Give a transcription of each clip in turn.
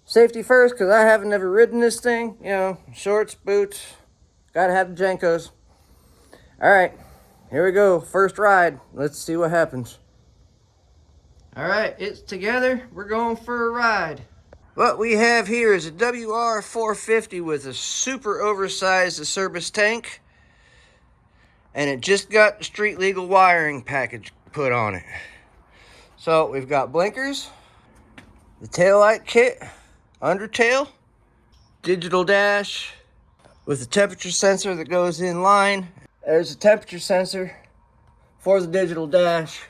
Safety first, because I haven't ever ridden this thing. You know, shorts, boots, gotta have the Jenkos. All right, here we go. First ride. Let's see what happens. All right, it's together. We're going for a ride. What we have here is a WR450 with a super oversized service tank. And it just got the street legal wiring package put on it. So we've got blinkers, the taillight kit, undertail, digital dash with a temperature sensor that goes in line. There's a temperature sensor for the digital dash.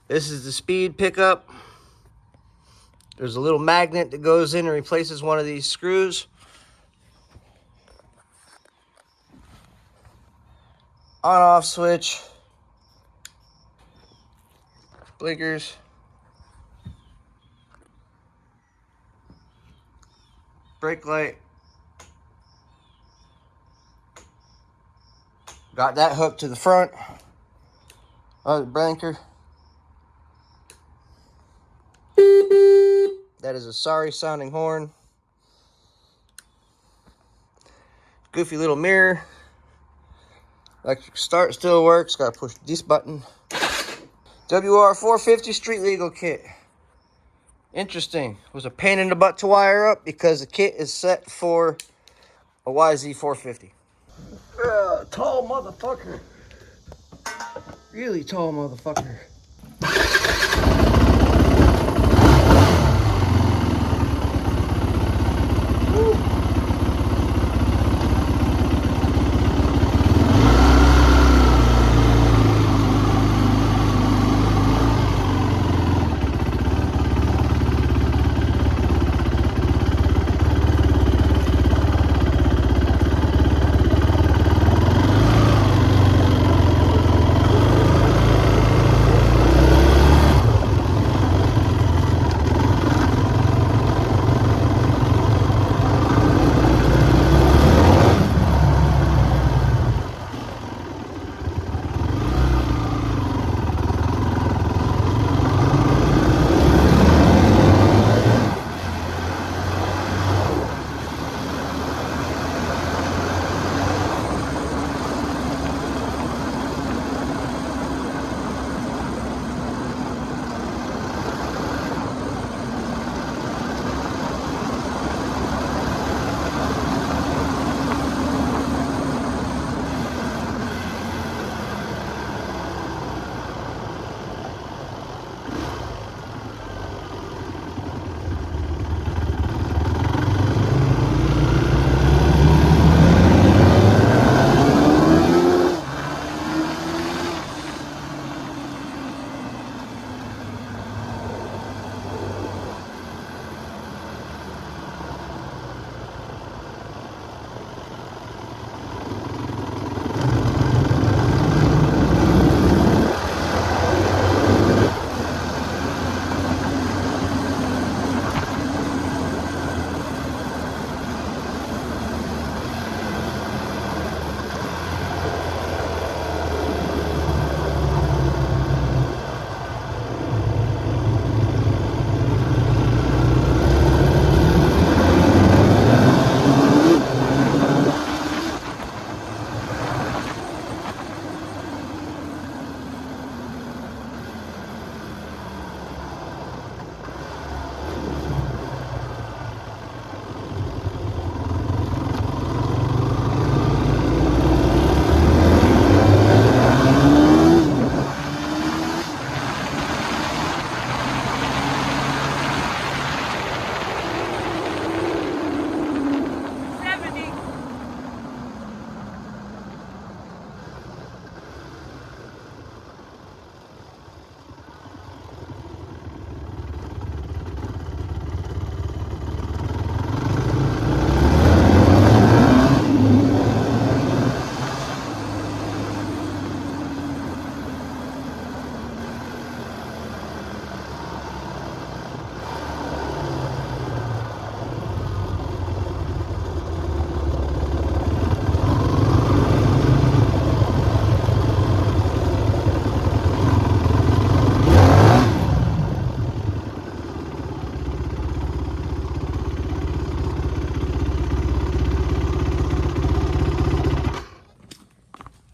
This is the speed pickup. There's a little magnet that goes in and replaces one of these screws. On-off switch. Blinkers. Brake light. Got that hooked to the front of the blinker. That is a sorry sounding horn. Goofy little mirror. Electric start still works. Gotta push this button. WR450 street legal kit. Interesting. It was a pain in the butt to wire up because the kit is set for a YZ450. Tall motherfucker. Really tall motherfucker.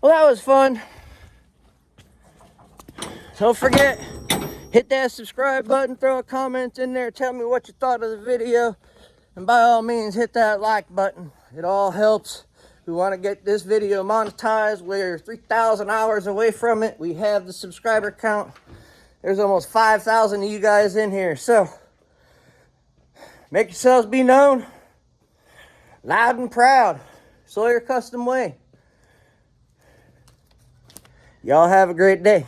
Well, that was fun. Don't forget, hit that subscribe button, throw a comment in there, tell me what you thought of the video. And by all means, hit that like button. It all helps. We want to get this video monetized. We're 3,000 hours away from it. We have the subscriber count. There's almost 5,000 of you guys in here. So, make yourselves be known. Loud and proud. Sawyer Custom Way. Y'all have a great day.